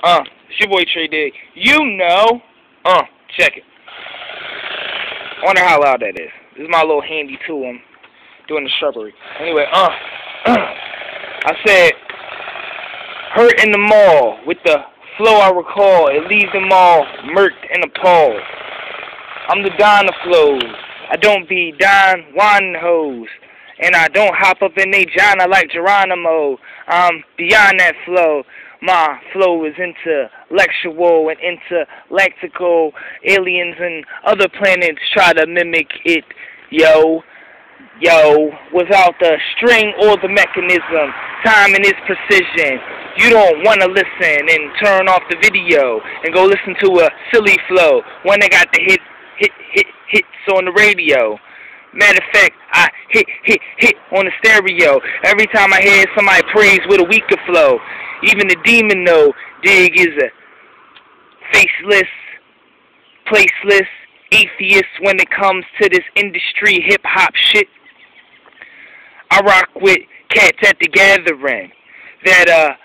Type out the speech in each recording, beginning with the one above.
It's your boy Trey Dig. You know. Check it. I wonder how loud that is. This is my little handy tool. I'm doing the shrubbery. Anyway, I said, hurt in the mall with the flow I recall. It leaves them all murked and appalled. I'm the Don of flows. I don't be Don Juan hoes. And I don't hop up in they genre like Geronimo. I'm beyond that flow. My flow is intellectual and intergalactical. Aliens and other planets try to mimic it, yo. Without the string or the mechanism, time and its precision. You don't want to listen and turn off the video and go listen to a silly flow when they got the hits on the radio. Matter of fact, I hit on the stereo every time I hear somebody praise with a weaker flow. Even the demon know Dig is a faceless, placeless atheist when it comes to this industry hip-hop shit. I rock with cats at the gathering that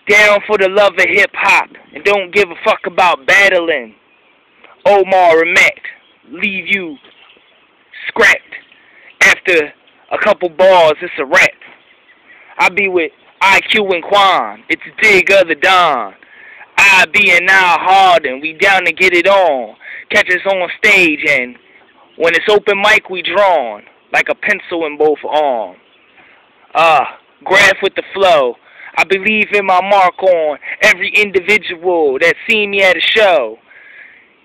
down for the love of hip-hop and don't give a fuck about battling. Omar and Matt leave you scrapped. After a couple bars, it's a wrap. I be with IQ and Quan. It's Dig of the Don. I be and now Harden. We down to get it on. Catch us on stage, and when it's open mic, we drawn like a pencil in both arms. Graph with the flow. I believe in my mark on every individual that see me at a show.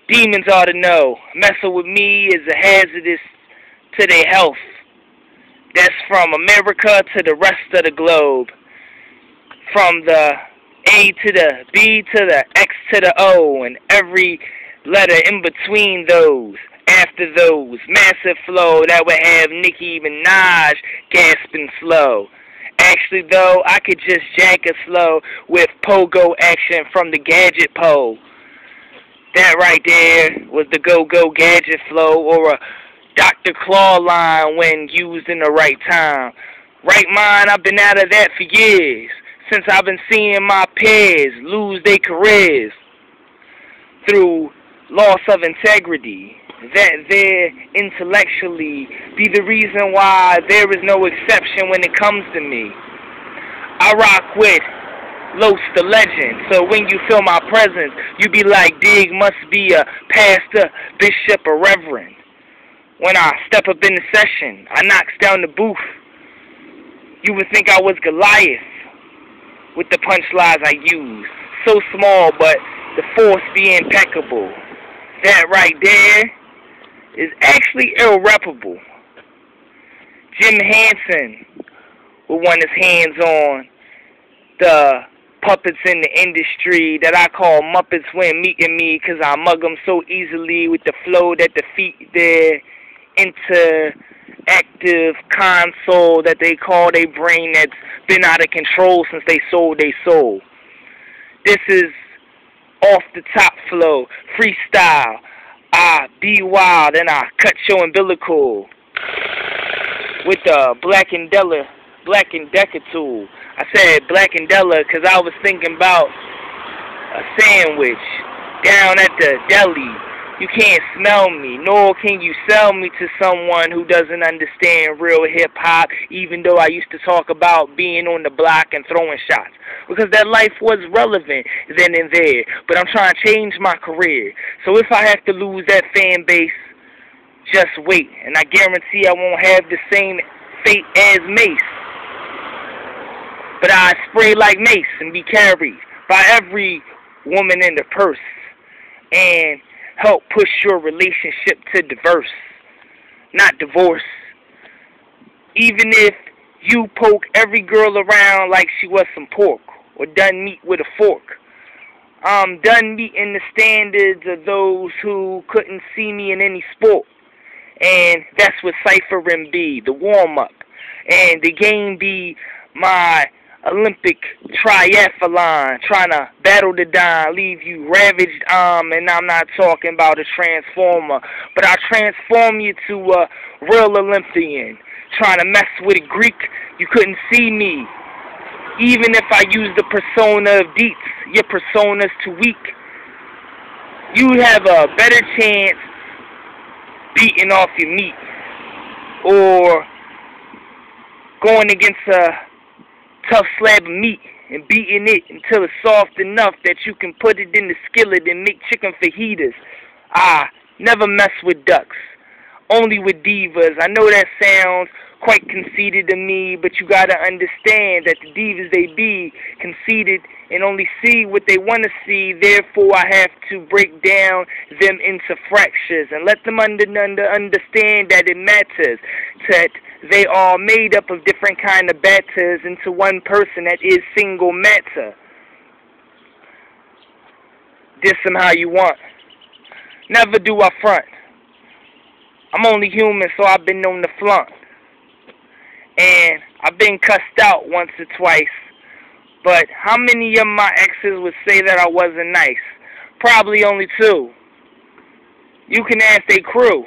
Demons ought to know. Messing with me is a hazardous to their health. That's from America to the rest of the globe. From the A to the B to the X to the O, and every letter in between those. After those, massive flow that would have Nicki Minaj gasping slow. Actually though, I could just jack a slow with pogo action from the gadget pole. That right there was the go-go gadget flow, or a Dr. Claw line when used in the right time. Right mind, I've been out of that for years, since I've been seeing my peers lose their careers through loss of integrity. That there intellectually be the reason why there is no exception when it comes to me. I rock with Los the legend, so when you feel my presence, you be like, Dig must be a pastor, bishop, or reverend. When I step up in the session, I knocks down the booth. You would think I was Goliath with the punchlines I use. So small, but the force be impeccable. That right there is actually irreparable. Jim Henson would want his hands on the puppets in the industry that I call Muppets when meeting me, cause I mug them so easily with the flow that defeat their interactive console that they call their brain that's been out of control since they sold their soul. This is off the top flow, freestyle. I be wild and I cut your umbilical with the Black and Decker tool. I said Black and Decker because I was thinking about a sandwich down at the deli. You can't smell me, nor can you sell me to someone who doesn't understand real hip-hop, even though I used to talk about being on the block and throwing shots. Because that life was relevant then and there, but I'm trying to change my career. So if I have to lose that fan base, just wait, and I guarantee I won't have the same fate as Mace. But I spray like Mace and be carried by every woman in the purse, and help push your relationship to diverse, not divorce. Even if you poke every girl around like she was some pork, or done meat with a fork. I'm done meeting the standards of those who couldn't see me in any sport. And that's what ciphering be, the warm-up. And the game be my Olympic triathlon, trying to battle the Don, leave you ravaged, and I'm not talking about a transformer, but I transform you to a real Olympian. Trying to mess with a Greek, you couldn't see me. Even if I use the persona of Deets, your persona's too weak. You have a better chance beating off your meat or going against a tough slab of meat and beating it until it's soft enough that you can put it in the skillet and make chicken fajitas. Never mess with ducks, only with divas. I know that sounds quite conceited to me, but you gotta understand that the divas, they be conceited and only see what they want to see. Therefore, I have to break down them into fractures and let them understand that it matters, that they are made up of different kind of batters into one person that is single matter. Diss them how you want. Never do I front. I'm only human, so I've been known to flaunt. And I've been cussed out once or twice. But how many of my exes would say that I wasn't nice? Probably only 2. You can ask their crew.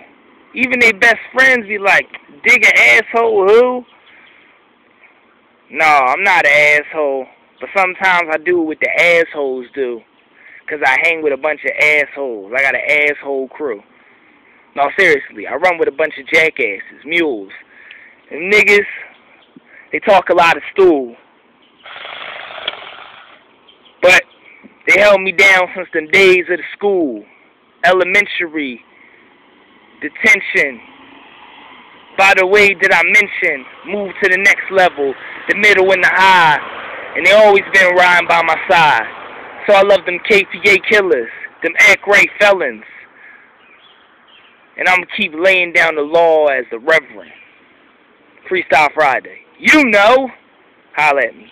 Even their best friends be like, dig an asshole who? No, I'm not an asshole. But sometimes I do what the assholes do. Because I hang with a bunch of assholes. I got an asshole crew. No, seriously, I run with a bunch of jackasses, mules. And niggas, they talk a lot of stool. But they held me down since the days of the school. Elementary. Detention. By the way, did I mention, move to the next level, the middle and the high. And they always been riding by my side. So I love them KPA killers, them act right felons. And I'm going to keep laying down the law as the Reverend. Freestyle Friday. You know. Holla at me.